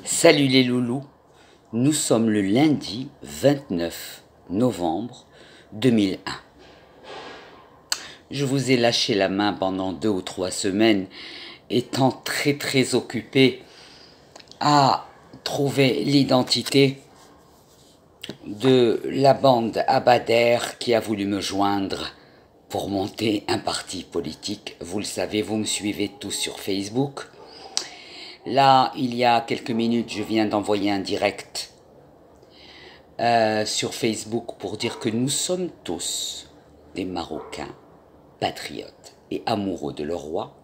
Salut les loulous, nous sommes le lundi 29 novembre 2001. Je vous ai lâché la main pendant 2 ou 3 semaines, étant très occupé à trouver l'identité de la bande Abader qui a voulu me joindre pour monter un parti politique. Vous le savez, vous me suivez tous sur Facebook. Là, il y a quelques minutes, je viens d'envoyer un direct sur Facebook pour dire que nous sommes tous des Marocains patriotes et amoureux de leur roi.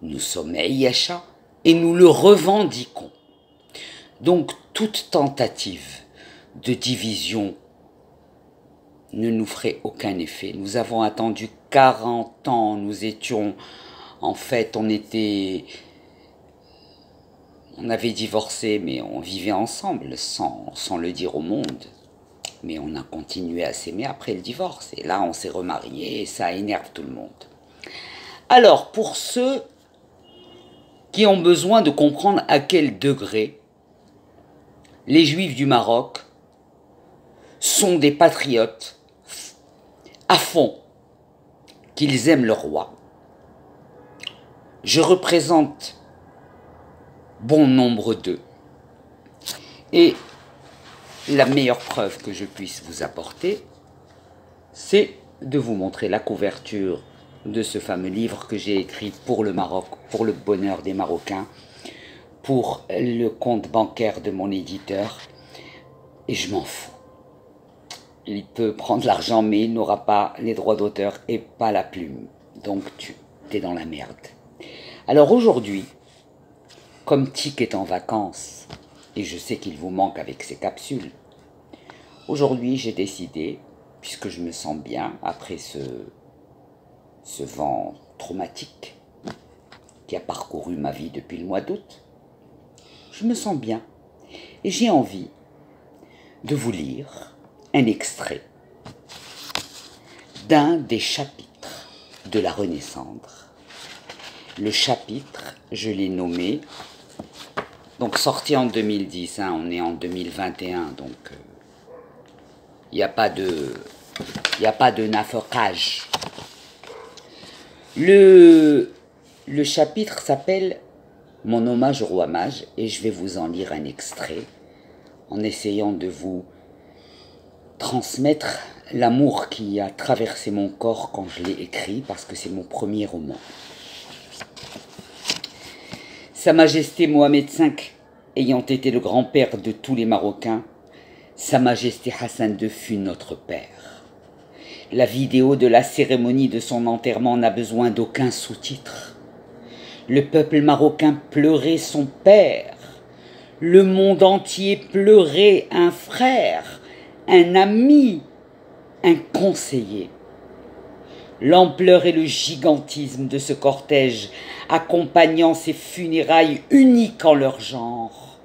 Nous sommes Aïcha et nous le revendiquons. Donc, toute tentative de division ne nous ferait aucun effet. Nous avons attendu 40 ans, nous étions, en fait, on avait divorcé, mais on vivait ensemble sans le dire au monde. Mais on a continué à s'aimer après le divorce. Et là, on s'est remariés et ça énerve tout le monde. Alors, pour ceux qui ont besoin de comprendre à quel degré les Juifs du Maroc sont des patriotes à fond, qu'ils aiment leur roi, je représente bon nombre d'eux. Et la meilleure preuve que je puisse vous apporter, c'est de vous montrer la couverture de ce fameux livre que j'ai écrit pour le Maroc, pour le bonheur des Marocains, pour le compte bancaire de mon éditeur, et je m'en fous. Il peut prendre l'argent, mais il n'aura pas les droits d'auteur et pas la plume. Donc tu es dans la merde. Alors aujourd'hui, comme Tic est en vacances, et je sais qu'il vous manque avec ses capsules, aujourd'hui j'ai décidé, puisque je me sens bien après ce vent traumatique qui a parcouru ma vie depuis le mois d'août, je me sens bien et j'ai envie de vous lire un extrait d'un des chapitres de la Renaissance. Le chapitre, je l'ai nommé, donc sorti en 2010, hein, on est en 2021, donc il n'y a pas de naufrage. Le chapitre s'appelle « Mon hommage au roi mage » et je vais vous en lire un extrait en essayant de vous transmettre l'amour qui a traversé mon corps quand je l'ai écrit, parce que c'est mon premier roman. Sa Majesté Mohamed V ayant été le grand-père de tous les Marocains, Sa Majesté Hassan II fut notre père. La vidéo de la cérémonie de son enterrement n'a besoin d'aucun sous-titre. Le peuple marocain pleurait son père. Le monde entier pleurait un frère, un ami, un conseiller. L'ampleur et le gigantisme de ce cortège accompagnant ces funérailles uniques en leur genre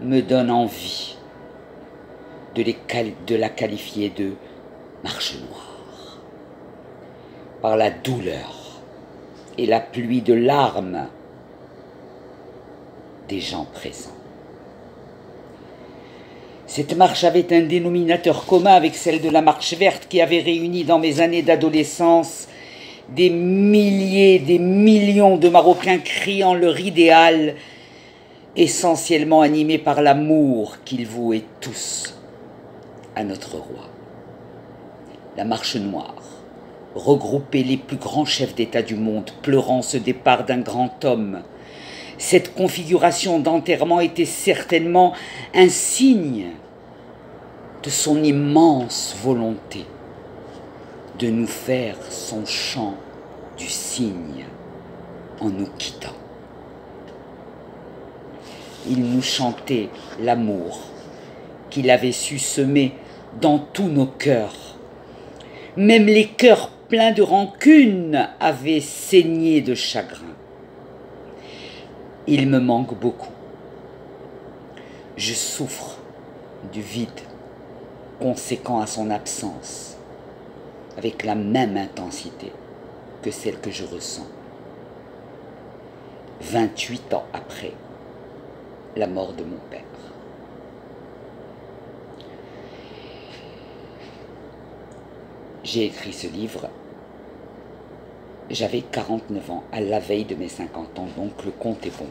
me donne envie de la qualifier de marche noire. Par la douleur et la pluie de larmes des gens présents. Cette marche avait un dénominateur commun avec celle de la marche verte qui avait réuni dans mes années d'adolescence des milliers, des millions de Marocains criant leur idéal, essentiellement animés par l'amour qu'ils vouaient tous à notre roi. La marche noire regroupait les plus grands chefs d'État du monde, pleurant ce départ d'un grand homme. Cette configuration d'enterrement était certainement un signe de son immense volonté de nous faire son chant du cygne en nous quittant. Il nous chantait l'amour qu'il avait su semer dans tous nos cœurs. Même les cœurs pleins de rancune avaient saigné de chagrin. Il me manque beaucoup. Je souffre du vide conséquent à son absence, avec la même intensité que celle que je ressens. 28 ans après, la mort de mon père. J'ai écrit ce livre, j'avais 49 ans, à la veille de mes 50 ans, donc le compte est bon.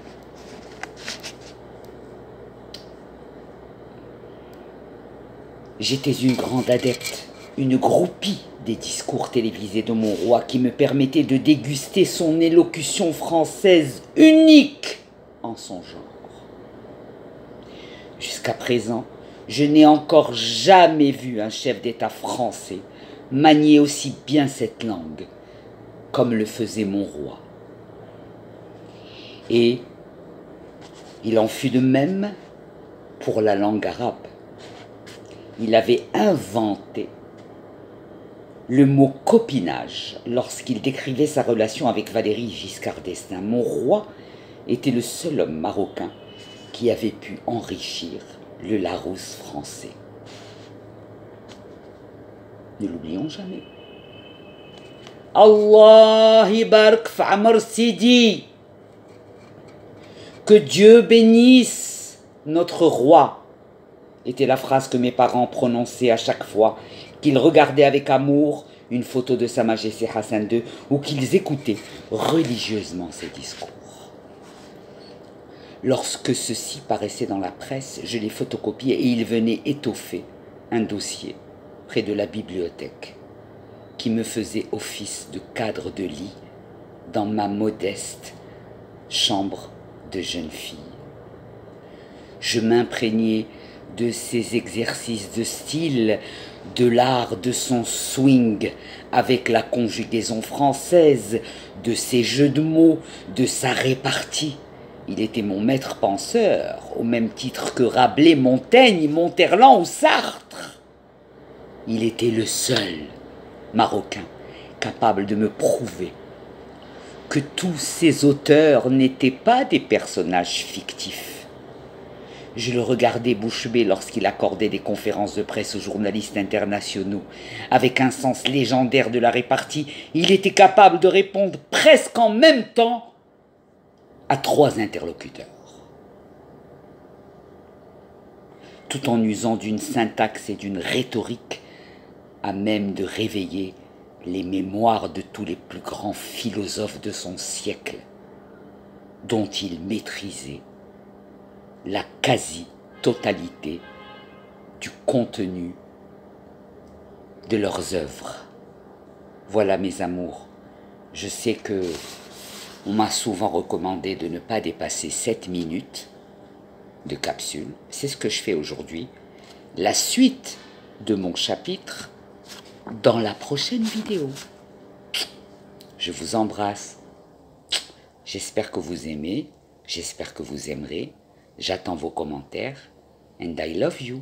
J'étais une grande adepte, une groupie des discours télévisés de mon roi qui me permettait de déguster son élocution française unique en son genre. Jusqu'à présent, je n'ai encore jamais vu un chef d'État français manier aussi bien cette langue comme le faisait mon roi. Et il en fut de même pour la langue arabe. Il avait inventé le mot copinage lorsqu'il décrivait sa relation avec Valéry Giscard d'Estaing. Mon roi était le seul homme marocain qui avait pu enrichir le Larousse français. Ne l'oublions jamais. Allah ibarak f'amr Sidi. Que Dieu bénisse notre roi, était la phrase que mes parents prononçaient à chaque fois qu'ils regardaient avec amour une photo de Sa Majesté Hassan II ou qu'ils écoutaient religieusement ses discours. Lorsque ceux-ci paraissaient dans la presse, je les photocopiais et ils venaient étoffer un dossier près de la bibliothèque qui me faisait office de cadre de lit dans ma modeste chambre de jeune fille. Je m'imprégnais de ses exercices de style, de l'art de son swing avec la conjugaison française, de ses jeux de mots, de sa répartie. Il était mon maître penseur, au même titre que Rabelais, Montaigne, Monterland ou Sartre. Il était le seul Marocain capable de me prouver que tous ces auteurs n'étaient pas des personnages fictifs. Je le regardais bouche bée lorsqu'il accordait des conférences de presse aux journalistes internationaux. Avec un sens légendaire de la répartie, il était capable de répondre presque en même temps à 3 interlocuteurs, tout en usant d'une syntaxe et d'une rhétorique à même de réveiller les mémoires de tous les plus grands philosophes de son siècle, dont il maîtrisait la quasi-totalité du contenu de leurs œuvres. Voilà mes amours, je sais que on m'a souvent recommandé de ne pas dépasser 7 minutes de capsule. C'est ce que je fais aujourd'hui. La suite de mon chapitre dans la prochaine vidéo. Je vous embrasse. J'espère que vous aimez. J'espère que vous aimerez. J'attends vos commentaires. And I love you.